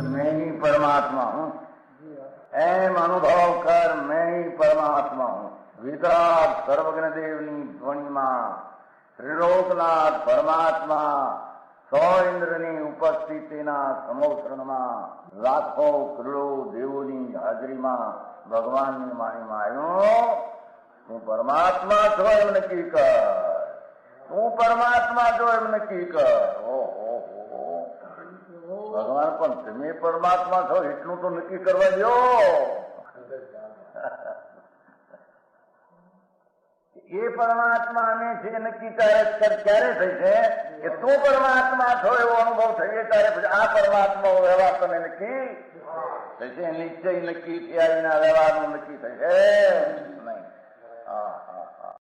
मैं ही परमात्मा हूँ, एम अनुभव कर मैं ही परमात्मा हूँ। वितराग सर्वज्ञ देवनी ध्वनिमा ત્રિલોકનાથ પરમાત્મા સો ઇન્દ્રની ઉપસ્થિતિના સમોત્રણમાં લાખો કરોડો દેવોની હાજરીમાં ભગવાનની વાણીમાં આવ્યો, તું પરમાત્મા છો એમ નક્કી કર, તું પરમાત્મા છો એમ નક્કી કર. ઓહો ભગવાન પણ તમે પરમાત્મા છો એટલું તો નક્કી કરવા દો. એ પરમાત્માને છે નક્કી ક્યારે થઈ છે કે તું પરમાત્મા છો એવો અનુભવ થઈએ ત્યારે પછી આ પરમાત્મા વ્યવહાર તને નક્કી થશે. નિશ્ચય નક્કી થયા વિના વ્યવહારનું નક્કી થશે નહીં. હા હા હા.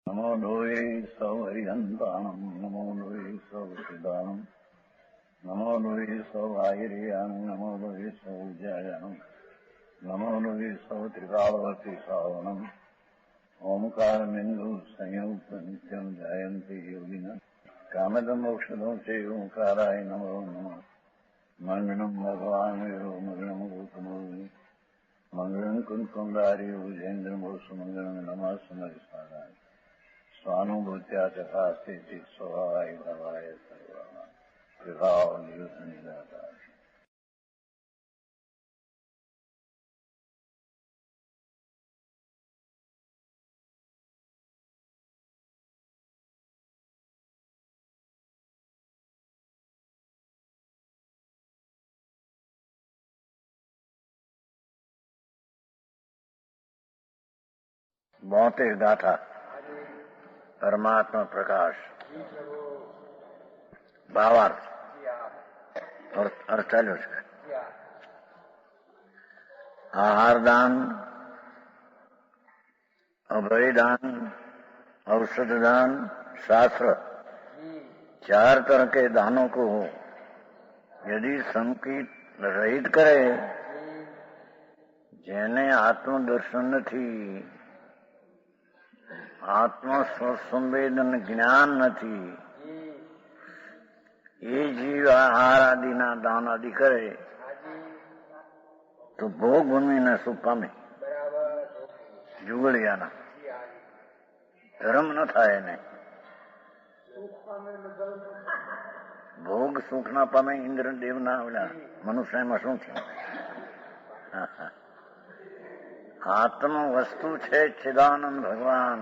નમો લોહે સૌ હરિહંતાણમ, નમો લોહે સૌ સિદ્ધાણમ, નમો લોહે સૌ આયર્યાણ, નમો લોહે સૌ જયાણમ, નમો લોહે સૌ ત્રિકાળવતી શ્રાવણમ. ઓમકાર બિંદુ સંયુક્ત નિત્યમ જાયંતી યોગિના કામદમ ઔષધમ છે ઓંકારાય નમો નમઃ. મંગળમ ભગવાન વીરો મંગળમ ગૌતમોર્મિ મંગળમ કુંકુંડારી ભુજેન્દ્ર મોસુ મંગળમ નમઃ સમરિસારાય સ્વાનુભૂત્યા તથા સ્થિતિ સ્વભાવાય ભવાય સર્વા વિભાવ નિયુદ્ધ નિરાકાર. બોતેર ગાથા પરમાત્મા પ્રકાશ ભાવાર્થ અર્થ ચાલ્યો છે. आहारदान, अभयदान, औषधदान, शास्त्र, चार तरह के दानों को यदि संकित रहित करे, જેને આત્મદર્શન નથી, આત્મ સ્વસંવેદન જ્ઞાન નથી, એ જીવ આહાર આદિના દાન આદિ કરે તો ભોગ ભૂમિના સુખ પામે. જુગળિયાના ધર્મ ન થાય એને. ભોગ સુખ ના પામે. ઇન્દ્રદેવ ના ઓલા મનુષ્યમાં શું થયું? આત્મ વસ્તુ છે ચિદાનંદ ભગવાન.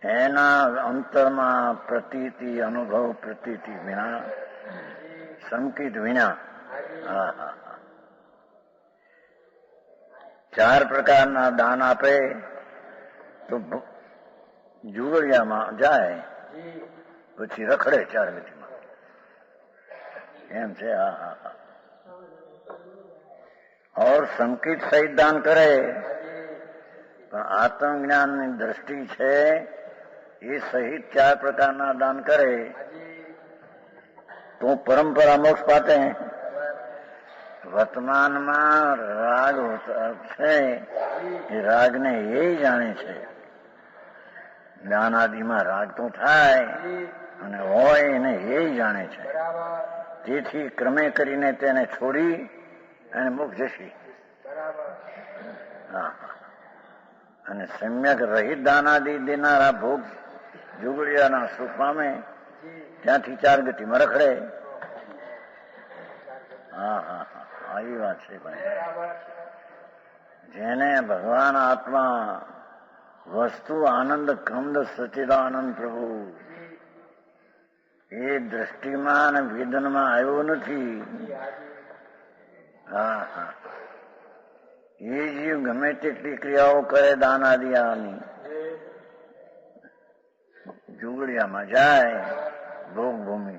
એના અંતરમાં પ્રતીતિ અનુભવ પ્રતીતિ વિના, સંકિત વિના. ચાર પ્રકારના દાન આપે તો જુગળિયામાં જાય પછી રખડે ચાર ગતિમાં. એમ છે. और संकित सहित दान करे પણ આત્મજ્ઞાનની દ્રષ્ટિ છે એ સહિત ચાર પ્રકારના દાન કરે તો પરંપરા મોક્ષ પાતે. વર્તમાનમાં રાગ છે એ રાગને એ જાણે છે. જ્ઞાન આદિમાં રાગ તો થાય અને હોય એને એ જાણે છે. તેથી ક્રમે કરીને તેને છોડી અને મોક્ષ જશે. અને સમ્યક રહિત દાનાદિ દેનારા ભોગ જુગડિયાના સુખ પામે, ત્યાંથી ચાર ગતિમાં રખડે. આવી વાત છે ભાઈ. જેને ભગવાન આત્મા વસ્તુ આનંદ કંદ સચિદાનંદ પ્રભુ એ દ્રષ્ટિમાં અને વેદનમાં આવ્યો નથી. એ જીવ ગમે તેટલી ક્રિયાઓ કરે દાન આદિ આની, જુગડિયામાં જાય ભોગ ભૂમિ,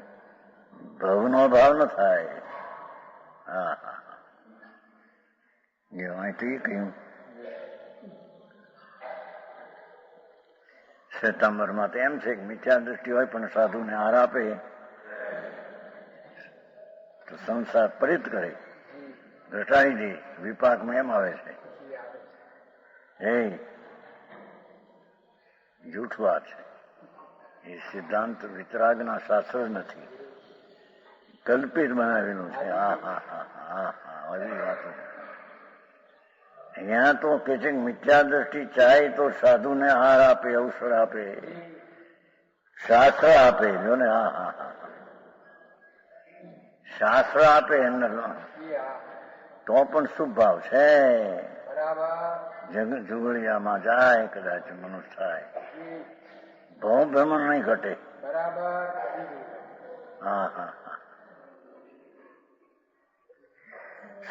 ભવનો ભાવ ન થાય. અહીંથી કહ્યું શ્વેતાંબરમાં તો એમ છે કે મિથ્યા દૃષ્ટિ હોય પણ સાધુને આહાર આપે તો સંસાર પરિત કરે, ઘટાડી દે. વિપાકમાં એમ આવે છે. એ જૂઠ વાત છે. એ સિદ્ધાંત વિતરાગના શાસ્ત્ર નથી, કલ્પિત બનાવેલું છે. આવી વાતો અહીંયા તો કે છે મિથ્યા દ્રષ્ટિ ચાહે તો સાધુને આહાર આપે, અવસર આપે, શાસ્ત્ર આપે. જો ને શાસ્ત્ર આપે એમને તો પણ શુભ ભાવ છે. જુગળિયામાં જાય કદાચ મનુષ્ય થાય, ભાવ ભ્રમણ નહીં ઘટે.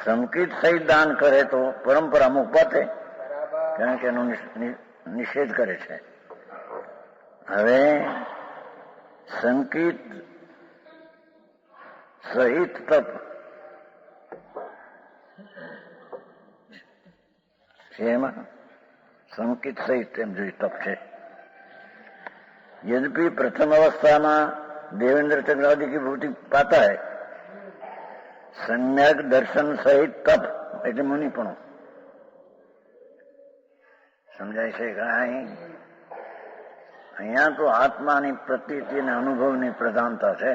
સંકિત સહિત દાન કરે તો પરંપરા મુખ પતે, કારણ કે એનો નિષેધ કરે છે. હવે સંકિત સહિત તપ છે, એમાં સંકિત સહિત એમ જોઈ તપ છે. यद्यपि प्रथम अवस्था में देवेंद्र चक्रवर्ती की भूति पाता है, सम्यक दर्शन सहित तप એટલે મુનિપણું સમજાય છે. અહીંયા તો આત્માની પ્રતીતિ અને અનુભવની પ્રધાનતા છે,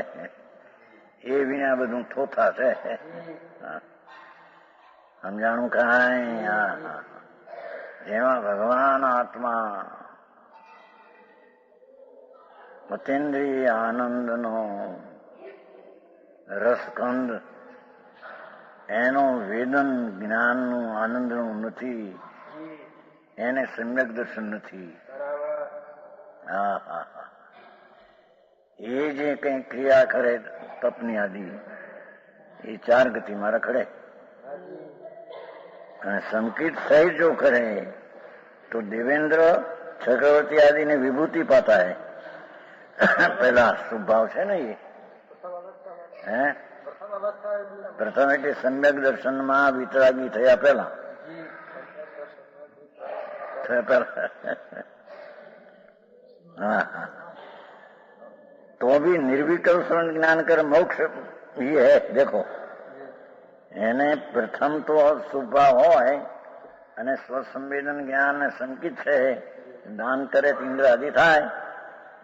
એ વિના બધું થોથા છે. સમજાણું કાંઈ? જેમાં ભગવાન આત્મા અતિન્દ્રિય આનંદનો રસકંદ, એનો વેદન જ્ઞાનનું આનંદનું નથી, એને સમ્યક દર્શન નથી. એ જે કઈ ક્રિયા કરે તપની આદિ, એ ચાર ગતિમાં રખડે. અને સંકિત સહિત જો કરે તો દેવેન્દ્ર ચક્રવર્તી આદि ને વિભૂતિ પાતા હે. પેલા શુભભાવ છે ને, એ પ્રથમ એટલે સમ્યક દર્શનમાં વિતરાગી થયા પેલા तो भी निर्विकल्प ज्ञान कर मोक्ष ये है. देखो એને પ્રથમ તો શુભભાવ હોય અને સ્વસંવેદન જ્ઞાન સંકિત છે, દાન કરે તો ઇન્દ્ર આદિ થાય.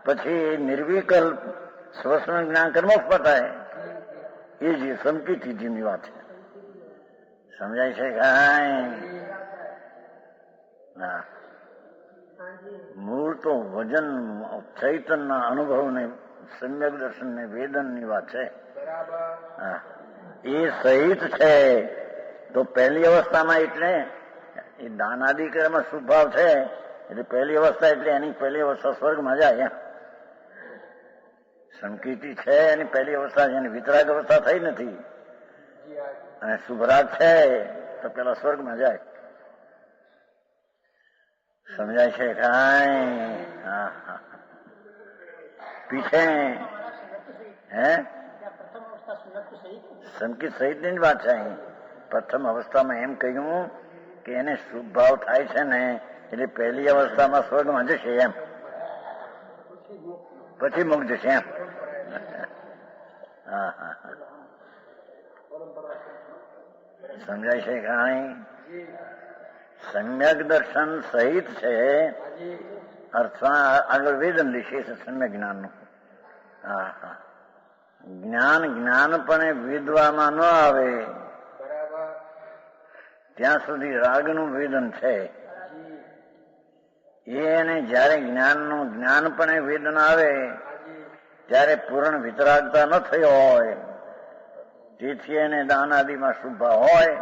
પછી નિર્વિકલ્પ સ્વસંવેદન જ્ઞાન કર્મોક્ષ પતાય, એ જે સંકિત જીની વાત છે. સમજાય છે કાંઈ? મૂળ તો વજન ચૈતનના અનુભવને સમ્યક દર્શન ને વેદનની વાત છે. એ સહિત છે. તો પહેલી અવસ્થામાં એટલે એ દાનાદિ કર્મમાં શુભભાવ છે, એટલે પહેલી અવસ્થા એટલે એની પહેલી અવસ્થા સ્વર્ગમાં જાય. સંકિતિ છે એની પહેલી અવસ્થા, એની વિતરાગ અવસ્થા થઈ નથી, અને શુભરાગ છે તો પેલા સ્વર્ગમાં જાય. સમજાય છે કાંઈ? પીછે હે સંકિત સહિત ની વાત છે. અહીં પ્રથમ અવસ્થામાં એમ કહ્યું કે એને શુભ ભાવ થાય છે ને, એટલે પહેલી અવસ્થામાં સ્વર્ગમાં જશે એમ, પછી મુક્ત જશે એમ. સમજાય છે કાંઈ? સમ્યક દર્શન સહિત છે, અર્થમાં આગળ વેદન વિશે સમ્યક જ્ઞાનનું. જ્ઞાન જ્ઞાનપણે વિદવામાં ન આવે ત્યાં સુધી રાગનું વેદન છે. એને જયારે જ્ઞાનનું જ્ઞાનપણે વેદન આવે ત્યારે પૂર્ણ વિતરાગતા ન થયો હોય, તેથી એને દાન આદિમાં શુભભાવ હોય.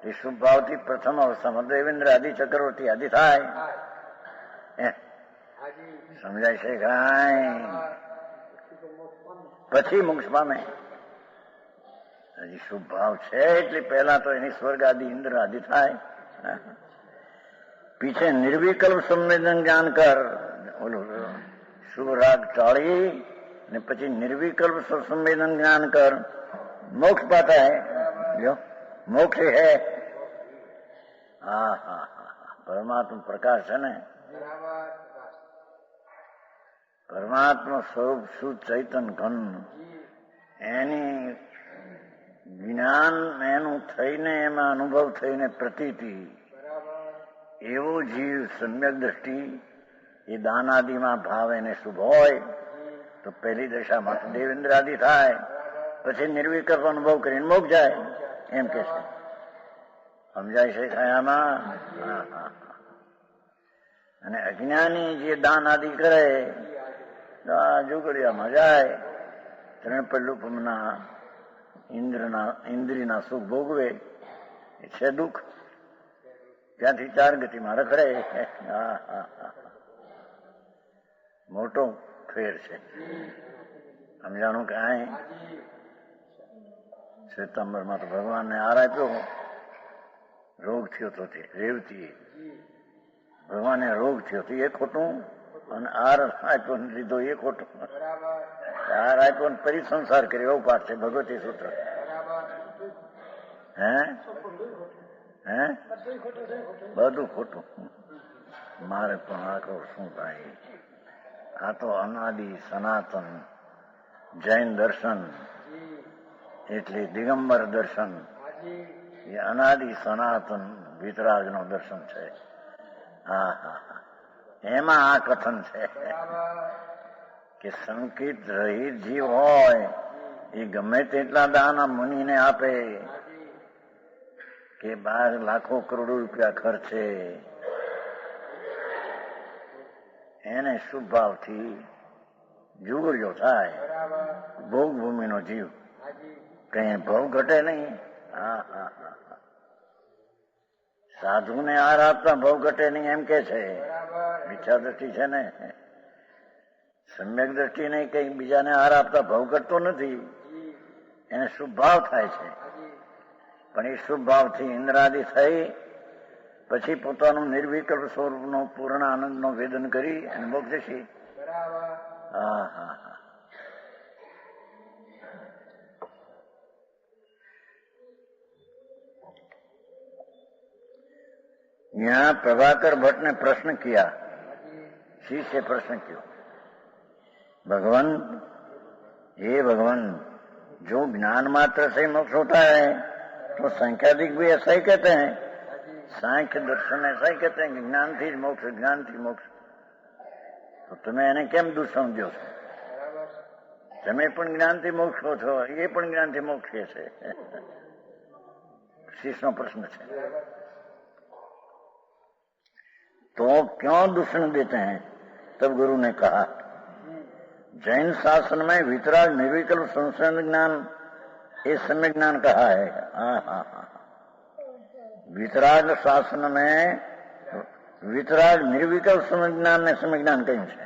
એ શુભભાવથી પ્રથમ અવસ્થામાં દેવેન્દ્ર આદિ ચક્રવર્તી આદિ થાય. સમજાય છે કાંઈ? પછી મોક્ષ પામે. હજી શુભ ભાવ છે એટલે પહેલા તો એની સ્વર્ગ આદિ ઇન્દ્ર આદિ થાય. પીછે નિર્વિકલ્પ સંવેદન જ્ઞાન કર, ઓલું શુભ રાગ ટાળી ને પછી નિર્વિકલ્પ સંવેદન જ્ઞાન કર, મોક્ષ પાતા હે. જો મોક્ષ હે. પરમાત્મા પ્રકાશ છે ને. પરમાત્મા સ્વરૂપ શુદ્ધ ચૈતન ઘન એની જ્ઞાન એનું થઈને એમાં અનુભવ થઈને પ્રતીતિ એવો જીવ સમ્યક દ્રષ્ટિ એ દાનાદિમાં ભાવ એને શુભ હોય તો પહેલી દશામાં તો દેવેન્દ્રાદિ થાય, પછી નિર્વિકલ્પ અનુભવ કરીને મોક્ષ જાય એમ કે છે. સમજાય છે આમાં? અને અજ્ઞાની જે દાન આદિ કરે તો આ જુગડિયામાં જાય, ત્રણ પલ્લુપમના ઇન્દ્રિયના સુખ ભોગવે એ છે દુઃખ, ત્યાંથી ચાર ગતિમાં રખડે. મોટો ફેર છે. સમજાણું કે આ શ્વેતાંબરમાં તો ભગવાનને આર આપ્યો, રોગ થયો તો તે રેવતી ભગવાને રોગ થયો તો એ ખોટું, અને આર આપ્યો લીધો એ ખોટું. આર આપ્યો ને પરિસંસાર કર્યો એવો પાઠ છે ભગવતી સૂત્ર. હે બધું ખોટું. મારે પણ આખો શું થાય? આ તો અનાદિ સનાતન જૈન દર્શન એટલે દિગંબર દર્શન એ અનાદિ સનાતન વિતરાગ નું દર્શન છે. એમાં આ કથન છે કે સંકિત રહિત જીવ હોય એ ગમે તેટલા દાન મુનિને આપે કે 12 લાખો કરોડો રૂપિયા ખર્ચે, એને શુભ ભાવથી જુગડિયો થાય. ભોગ ભૂમિનો જીવ કઈ ભાવ ઘટે નહીં. સાધુને આર આપતા ભાવ ઘટે નહીં એમ કે છે. મિથ્યા દ્રષ્ટિ છે ને. સમ્યક દ્રષ્ટિ નહીં, કઈ બીજાને આર આપતા ભાવ ઘટતો નથી, એને શુભ ભાવ થાય છે. પણ એ શુભ ભાવથી ઇન્દ્રાદિ થઈ પછી પોતાનું નિર્વિકલ્પ સ્વરૂપનો પૂર્ણ આનંદનો વેદન કરી અને મોક્ષ જશે. यहाँ प्रभाकर भट्ट ने प्रश्न किया, शिष्य प्रश्न क्यों? भगवान, हे भगवान, जो ज्ञान मात्र से मोक्ष होता है तो संख्याधिक भी ऐसा ही कहते हैं. सांख्य दर्शन ऐसा ही कहते हैं कि ज्ञान थी मोक्ष, ज्ञान थी मोक्ष. तो तुम्हें એને કેમ દુસમજો છો? તમે પણ જ્ઞાનથી મોક્ષ કહો છો, એ પણ જ્ઞાનથી મોક્ષ કહે છે. શિષ્યનો પ્રશ્ન છે. तो क्यों दूषण देते हैं? तब गुरु ने कहा, जैन शास्त्र में वितराग निर्विकल्प संशय ज्ञान ये सम्यक ज्ञान कहा है. वितराग शास्त्र में वितराग निर्विकल्प જ્ઞાન ને સમ્યક જ્ઞાન કહ્યું છે.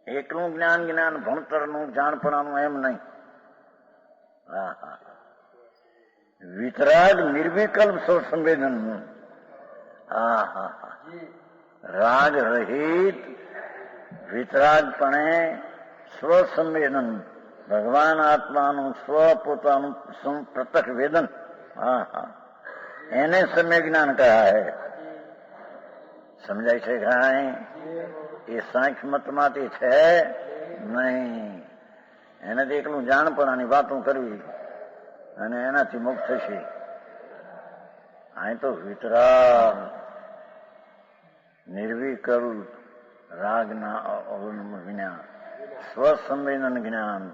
એકલું જ્ઞાન જ્ઞાન ભણતરનું જાણપણાનું એમ નહીં. વિતરાગ નિર્વિકલ્પ સ્વસંવેદન, રાગ રહિત વિતરાગપણે સ્વસંવેદન, ભગવાન આત્માનું સ્વ પોતાનું પ્રત્યક્ષ વેદન, એને સમ્યક જ્ઞાન કહ્યા હે. સમજાય છે કાંઈ? એ સાંખ્ય મતમાંથી છે નહીં. એનાથી એકલું જાણપણાની વાતો કરવી અને એનાથી મુક્ત થશે. અહીં તો વિતરાગ નિર્વિકલ્પ રાગના જ્ઞાન, સ્વસંવેદન જ્ઞાન,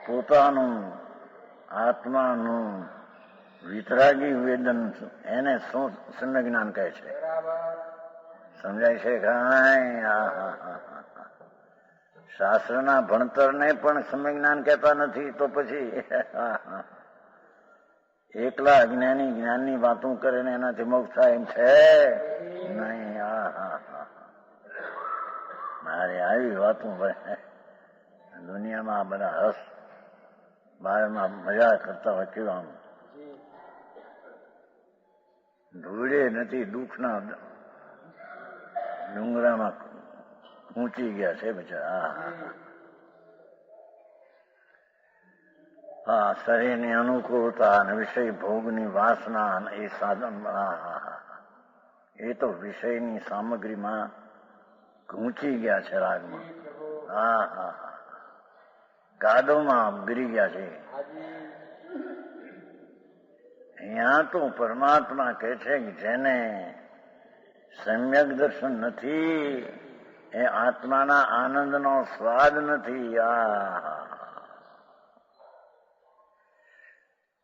પોતાનું આત્માનું વિતરાગી વેદન, એને શું સમ્યક જ્ઞાન કહે છે. સમજાય છે કાંઈ? શાસ્ત્રના ભણતરને પણ સમ્યક જ્ઞાન કહેતા નથી તો પછી એકલા અજ્ઞાની જ્ઞાનની વાતો કરે ને એનાથી મોક્ષ થાય એમ છે નહીં. મારે આવી વાતો દુનિયામાં બધા હસ બહારમાં મજા કરતા હોય કેવા ધૂળે નથી દુઃખના ડુંગરામાં ઊંચી ગયા છે બચારા. શરીરની અનુકૂળતા અને વિષય ભોગની વાસના એ સાધન, એ તો વિષયની સામગ્રીમાં ઘૂંચી ગયા છે રાગમાં. હા હા હા, કાદવમાં ગીરી ગયા છે. અહીંયા તો પરમાત્મા કહે છે કે જેને સમ્યક દર્શન નથી એ આત્માના આનંદનો સ્વાદ નથી.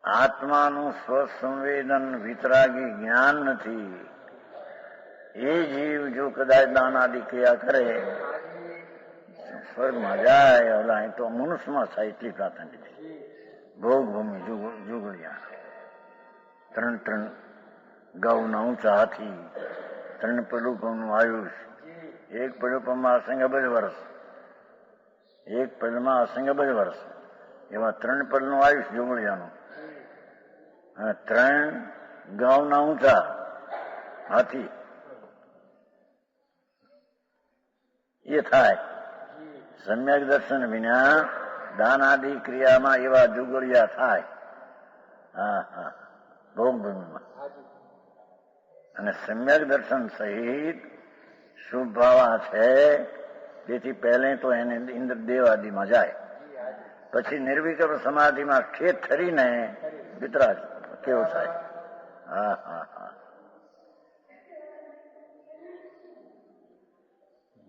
આત્માનું સ્વસંવેદન વિતરાગી જ્ઞાન નથી. એ જીવ જો કદાચ દાન આદિ ક્રિયા કરે સ્વર્ગમાં જાય. ઓલા તો મનુષ્યમાં થાય એટલી પ્રાર્થના કીધી. ભોગભૂમિ જુગળિયા, 3 ગૌના ઊંચા હાથી, 3 પલુપનું આયુષ, 1 પલુપમાં અસંગ અબજ વર્ષ, 1 પલમાં અસંગ અબજ વર્ષ, એવા 3 પલનું આયુષ જુગળિયાનું, અને 3 ગાઉના ઊંચા હાથી એ થાય. સમ્યક દર્શન વિના દાન આદિ ક્રિયામાં એવા જુગળિયા થાય. હા હા, ભોગભૂમિમાં. અને સમ્યક દર્શન સહિત શુભ ભાવા છે. તેથી પહેલે તો એને ઇન્દ્રદેવ આદિમાં જાય, પછી નિર્વિકલ્પ સમાધિમાં ખેત થરીને વિતરાગ કેવો થાય. હા હા હા,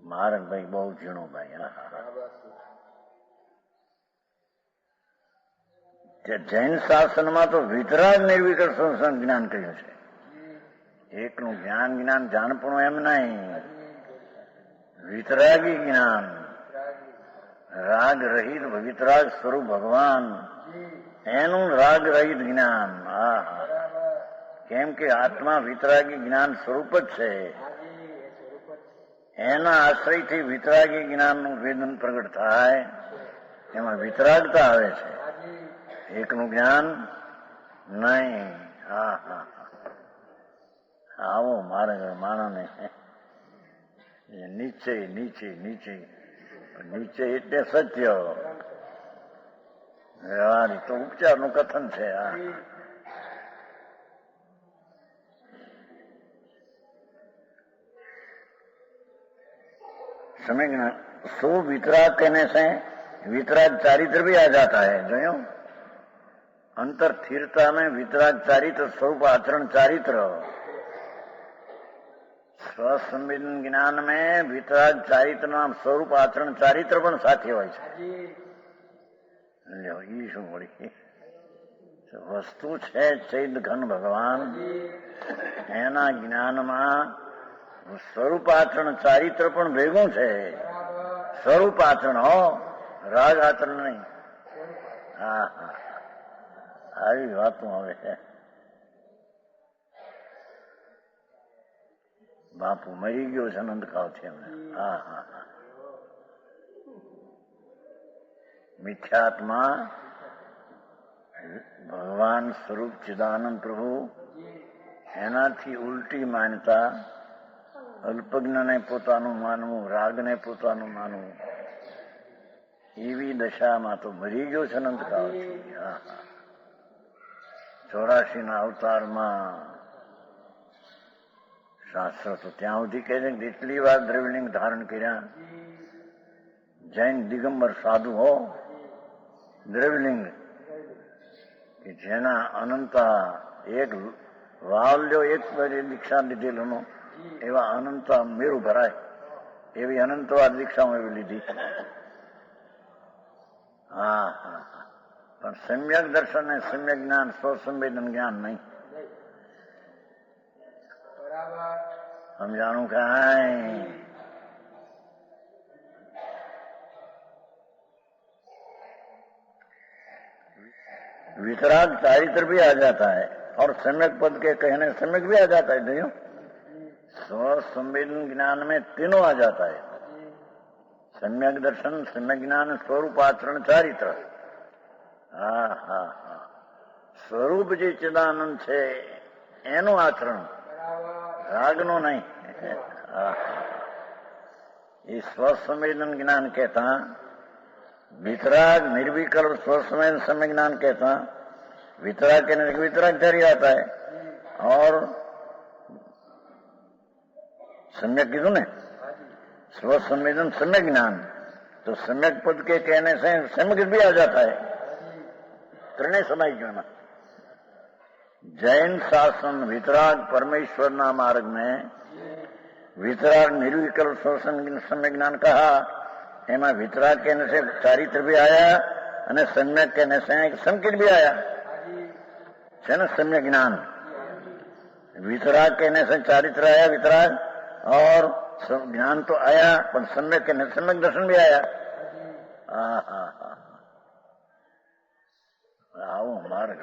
મારક ભાઈ બહુ ઝીણો ભાઈ. જૈન શાસનમાં તો વિતરાગ નિર્વિકલ્પ જ્ઞાન કહ્યું છે. એકનું જ્ઞાન જાણપણું એમ નહીં, વિતરાગી જ્ઞાન, રાગ રહિત વિતરાગ સ્વરૂપ ભગવાન, એનું રાગ રહિત જ્ઞાન. હા હા, કેમ કે આત્મા વિતરાગી જ્ઞાન સ્વરૂપ જ છે. એના આશ્રયથી વિતરાગી જ્ઞાનનું વેદન પ્રગટ થાય, એમાં વિતરાગતા આવે છે. એકનું જ્ઞાન નહીં. હા હા, આવો મારે માણસને નીચે નીચે નીચે નીચે એટલે સત્ય વ્યવહારિક તો ઉપચારનું કથન છે. આ समझना. सो वितराग कहने से वितराग चारित्र भी आ जाता है. जो अंतर स्थिरता में वितराग चारित्र स्वरूप आचरण चारित्र, સ્વસંવેદન જ્ઞાન में વિતરાગ ચારિત્ર નામ સ્વરૂપ આચરણ ચારિત્ર પણ સાથે હોય છે. લ્યો ઈ શું વળી વસ્તુ છે. ચૈદ ઘન ભગવાન, એના જ્ઞાનમાં સ્વરૂપ આચરણ ચારિત્ર પણ ભેગું છે. સ્વરૂપ આચરણ હો, રાગ આચરણ નહીં. હા હા, આવી વાતો હવે છે. બાપુ મરી ગયો છે અનંતકાળ છે એમને. હા હા હા, મિથ્યાત્મા ભગવાન સ્વરૂપ ચિદાનંદ પ્રભુ, એનાથી ઉલટી માનતા, અલ્પજ્ઞને પોતાનું માનવું, રાગને પોતાનું માનવું, એવી દશામાં તો મરી ગયો છે અનંતકાળથી. હા હા, 84 અવતારમાં શાસ્ત્ર તો ત્યાં સુધી કહે છે કે જેટલી વાર દ્રવ્યલિંગ ધારણ કર્યા, જૈન દિગંબર સાધુ હો, દ્રવ્યલિંગ કે જેના અનંતા એક વાવ લ્યો, એક દીક્ષા લીધેલું, એવા અનંતા મેરું ભરાય એવી અનંતવાદ દીક્ષામાં એવી લીધી. હા હા, પણ સમ્યક દર્શન ને સમ્યક જ્ઞાન, સ્વસંવેદન જ્ઞાન નહીં. સમજાણું કાંઈ? वितराग चारित्र भी आ जाता है और सम्यक पद के कहने सम्यक भी आ जाता है. नहीं, स्व संवेदन ज्ञान में तीनों आ जाता है. सम्यक दर्शन, सम्यक ज्ञान, स्वरूप आचरण चारित्र. હા હા હા, સ્વરૂપ જે ચિદાનંદ છે એનું આચરણ, રાગનું નહીં. એ સ્વસંવેદન જ્ઞાન કહેતા, वितराग निर्विकल्प स्वसंवेदन सम्य ज्ञान कहता. वितराग कहने से वितराग जारी आता है. और सम्यक कीधું ને, स्व संवेदन सम्यक ज्ञान, तो सम्यक पद के कहने से सम्यक भी आ जाता है त्रिणय समाज में। जैन शासन वितराग परमेश्वરના मार्ग में वितराग निर्विकल्प सम्यक ज्ञान कहा, એમાં વિતરાગ कहने से ચારિત્ર भी आया અને सम्यक कहने से संकेत भी आया है ना। सम्यक ज्ञान वितराग कहने से चारित्र आया वितराग, और ज्ञान तो आया पर सम्यक कहने से सम्यक दर्शन भी आया। આવો માર્ગ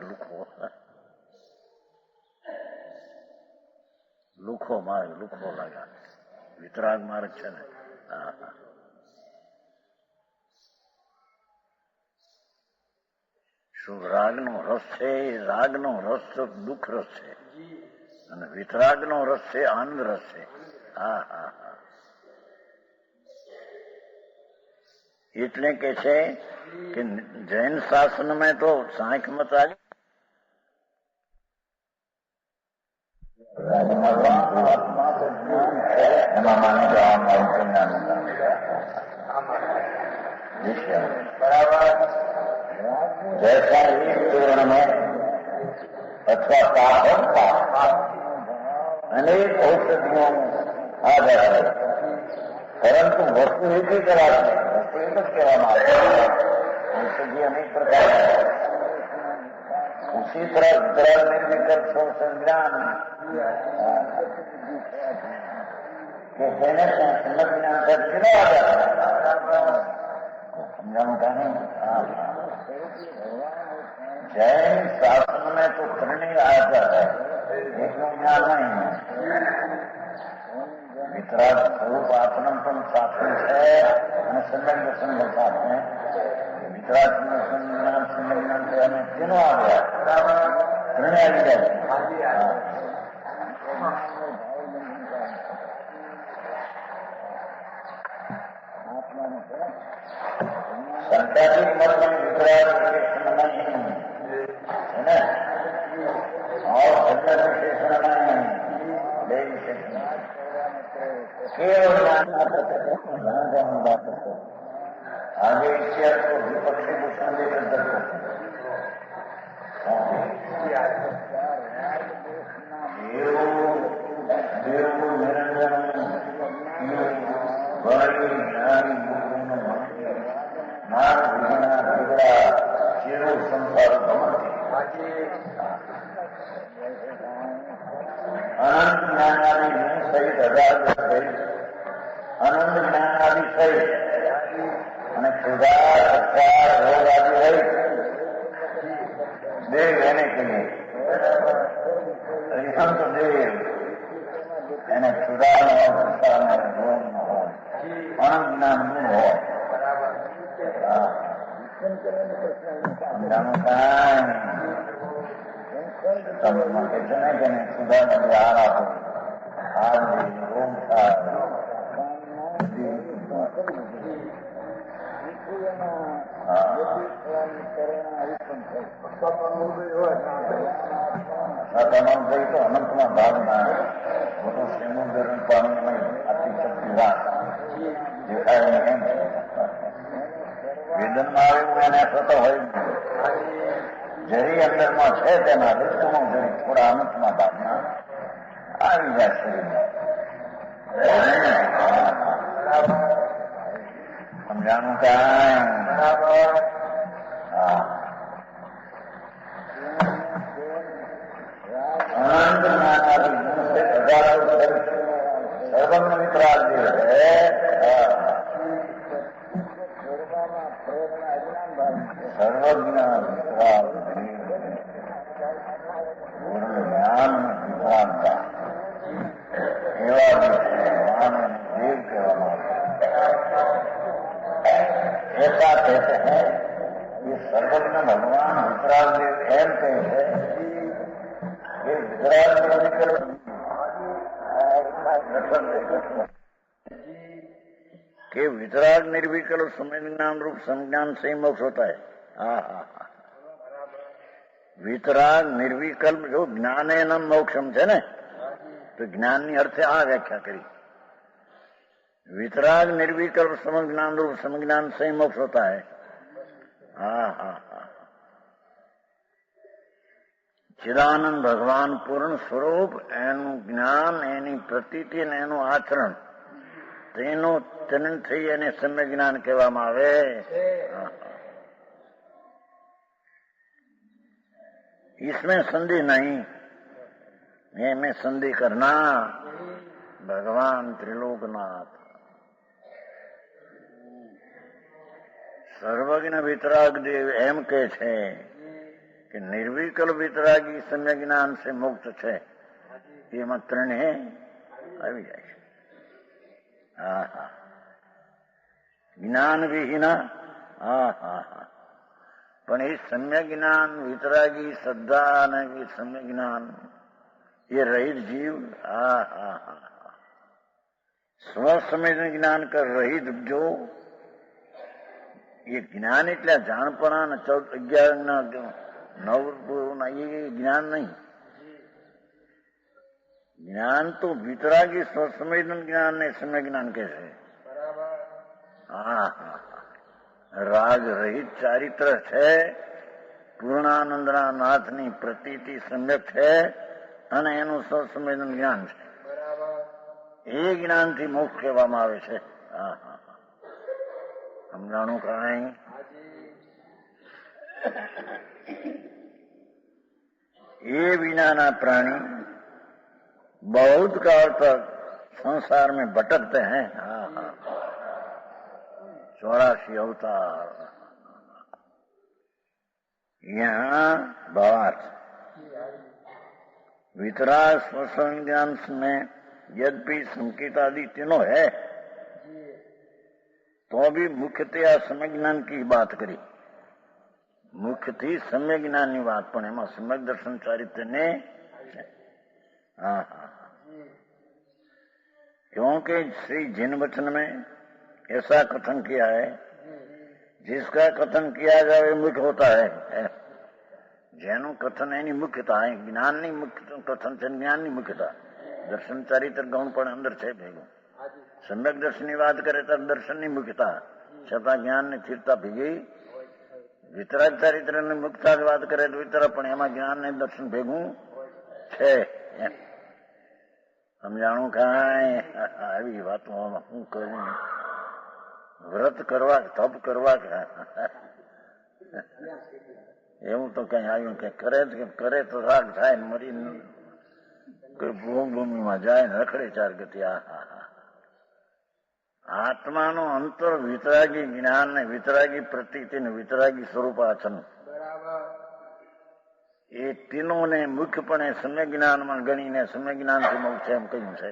લુખો માર્ગ લુખો લાગા વિતરાગ માર્ગ છે ને। શું રાગનો રસ છે, રાગનો રસ તો દુઃખ રસ છે અને વિતરાગનો રસ છે આનંદ રસ છે। એટલે કે છે કે જૈન શાસન में तो सांख्य मत आ એમાં માની બરાબર। जैसा ही पूर्ण में अथवा पापन का अनेक औषधियों आ जाता है, परंतु वस्तु एक ही कराते हैं, वस्तु एक જ કહેવામાં આવે છે। औषधि अनेक प्रकार है। उसी तरह वितराग निर्विकल्प स्व संज्ञान के कहने से सम्यक ज्ञान का कितना आ जाता है, समझाना था नहीं। जैन शासन में तो त्रिणय आता है, एक ज्ञान नहीं है। वितराग स्वरूप आत्मन पण साथी है અને सम्यक दर्शन बताते हैं। वितराग ज्ञान सम्यक ज्ञान से हमें तीनों आ गया, त्रिणय आ गया। संख्यात्मक मत में वितराग विशेषण नहीं है ना, और संख्या विशेषण नहीं, दे विशेषण केवल ज्ञान बात करते। आगे इतिहास को विपक्षी दूषण लेकर करते देव निरंजन बड़ी ज्ञानी नाम विघ्ना बिगड़ा चिरो संसार भ्रमति अनंत ज्ञानादि सहित हजार सहित अनंत ज्ञानादि सहित અને સુધાર સત્કાર રોગ આદि रहित देव रहने के लिए संत देव એને સુધાર ન હોય, સંસાર ન હોય, રોગ ન હોય, અનંત જ્ઞાન ગુણ હોય। सुधार आहार આપો, હાર રોગ થાય તમામ થઈ તો અનંતમાં ભાગમાં મોટું સમુદ્ર પાણીમાં આટલી શક્તિ રાખ દેખાય ને એમ વેદનમાં આવ્યું એને થતો હોય જરી અંદરમાં છે તેના ઋતુમાં જરી થોડા અનંતમાં ભાગમાં આવી જાય શરીરમાં। સમજાણું કાંઈ अनंत ज्ञानादि गुण से सर्वज्ञ वितराग देव है। सर्वज्ञ वितराग पूर्ण ज्ञान वितराग का एवं देव ऐसा कहते हैं। ये सर्वज्ञ भगवान वितराग देव एम कहते हैं कि वितराग निर्विकल्प संज्ञान रूप संज्ञान से ही मोक्ष होता है। वितराग निर्विकल्प जो ज्ञान न मोक्षम है ने, तो ज्ञान ની અર્થે આ વ્યાખ્યા કરી वितराग निर्विकल्प समज्ञान रूप समज्ञान से मोक्ष होता है। हाँ हाँ हाँ, चिदानंद भगवान पूर्ण स्वरूप एनु ज्ञान एनी प्रतीति અને એનું આચરણ તેનું ચલન થઈ અને સમ્યક જ્ઞાન કહેવામાં આવે। इसमें संधि नहीं, ये में संधि करना भगवान त्रिलोकनाथ સર્વજ્ઞ વિતરાગ દેવ એમ કે છે કે નિર્વિકલ્પ વિતરાગી સમ્યક જ્ઞાન સે મુક્ત છે, એમાં ત્રણે આવી જાય છે। હા હા, જ્ઞાન વિહીના, હા હા હા, પણ એ સમ્યક જ્ઞાન વિતરાગી શ્રદ્ધા અને સમ્યક જ્ઞાન એ રહિત જીવ, હા હા હા, સ્વસંવેદન જ્ઞાન કર રહિત જો એ જ્ઞાન એટલે જાણપણા ને 11 ના 9 એ જ્ઞાન નહીં। જ્ઞાન તો વિતરાગી સ્વસંવેદન જ્ઞાન ને સમ્યક જ્ઞાન કહે છે। હા હા, રાગ રહિત ચારિત્ર છે, પૂર્ણાનંદના નાથની પ્રતીતિ સમ્યક છે અને એનું સ્વસંવેદન જ્ઞાન છે, એ જ્ઞાનથી મોક્ષ કહેવામાં આવે છે। હા હા, સમજાણું કાંઈ? ये विनाना प्राणी बहुत काल तक संसार में भटकते हैं। हाँ हाँ, 84 अवतार यहाँ भावार्थ वितराग स्वसंज्ञान में यद्यपि संकेत आदि तीनों है तो भी मुख्यतया सम्यक ज्ञान की बात करी। मुख्यથી सम्यक જ્ઞાનની વાત, પણ એમાં सम्यक दर्शन चारित्र ने, हाँ हाँ, क्योंकि श्री जिन वचन में ऐसा कथन किया है जिसका कथन किया जाए मुख्य होता है। જેનું કથન એની મુખ્યતા, જ્ઞાનની મુખ્ય કથન છે, જ્ઞાનની મુખ્યતા। દર્શન ચારિત્ર ગૌણ પણ અંદર છે ભેગું। सम्यक દર્શનની વાત કરે તો દર્શનની મુખ્યતા, છતાં જ્ઞાનની સ્થિરતા ભેગી। વિતરાગ ચારિત્રની મુક્તા વાત કરે તો વિતરાગ, પણ એમાં જ્ઞાન ને દર્શન ભેગું છે। સમજાણું કાંઈ? આવી વાતો શું કરી? વ્રત કરવા, તપ કરવા, એવું તો કઈ આવ્યું કે કરે તો રાગ થાય, મરી કોઈ ભૂમિમાં જાય ને રખડે 4 ગતિ। આત્માનો અંતર વિતરાગી જ્ઞાન ને વિતરાગી પ્રતીતિ ને વિતરાગી સ્વરૂપ આચરણ, એ તીનોને મુખ્યપણે સમ્યક જ્ઞાનમાં ગણીને સમ્યક જ્ઞાનથી મોક્ષ એમ કહ્યું છે।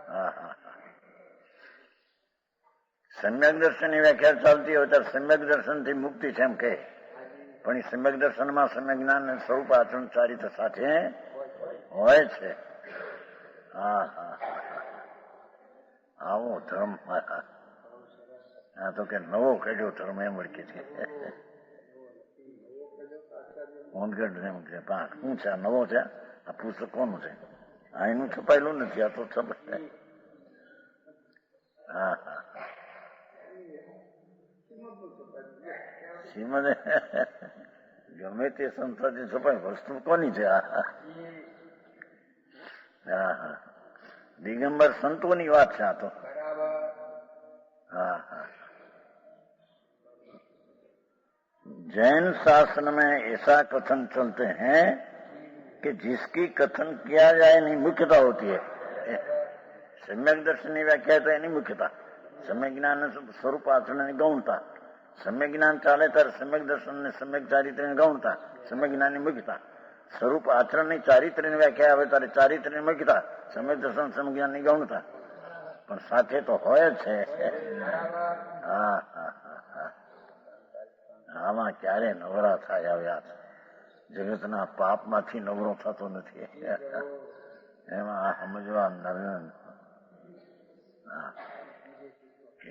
હા હા, સમ્યક દર્શનની વ્યાખ્યા ચાલતી હોય ત્યારે સમ્યક દર્શનથી મુક્તિ છે એમ કહે, પણ એ સમ્યક દર્શનમાં સમ્યક જ્ઞાન ને સ્વરૂપ આચરણ ચારિત્ર સાથે હોય છે। હા હા, આવો ધર્મ, આ તો કે નવો કાઢ્યો ધર્મ એમ વળકે છે। શું છે આ નવો છે? આ પુસ્તક કોનું છે? આ એનું છપાયેલું નથી, આ તો છપાય। હા હા, શ્રીમદ ગમે તે સંસ્થાથી છપાય, વસ્તુ કોની છે? હા હા, દિગંબર સંતોની વાત છે આ તો। हाँ हाँ, जैन शास्त्र में ऐसा कथन चलते हैं कि जिसकी कथन किया जाए नहीं मुख्यता होती है। सम्यक दर्शन की व्याख्या तो एनी मुख्यता, सम्यक ज्ञान स्वरूप आचरण ની ગૌણતા, सम्यक જ્ઞાન ચાલે ત્યારે सम्यक દર્શન ને सम्यक ચારિત્ર ની ગૌણતા, सम्यक જ્ઞાન ની મુખ્યતા, સ્વરૂપ આચરણ ની ચારિત્ર ની વ્યાખ્યા આવે ત્યારે ચારિત્ર ની મુખ્યતા, सम्यक દર્શન सम्यक જ્ઞાન ની ગૌણતા, પણ સાથે તો હોય જ છે। હા હા હા, આમાં ક્યારે નવરા થાય આવ્યા છે? જગતના પાપમાંથી નવરો થતો નથી, એમાં સમજવા નરન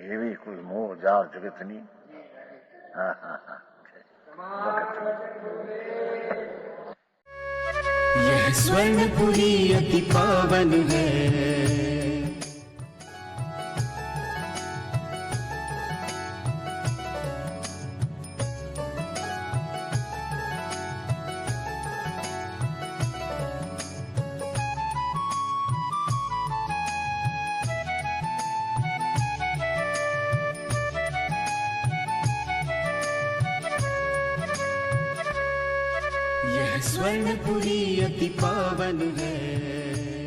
એવી કોઈ મોહ જાળ જગતની। હા હા હા, यह स्वर्णपुरी अति पावन है, स्वर्णपुरी अति पावन है।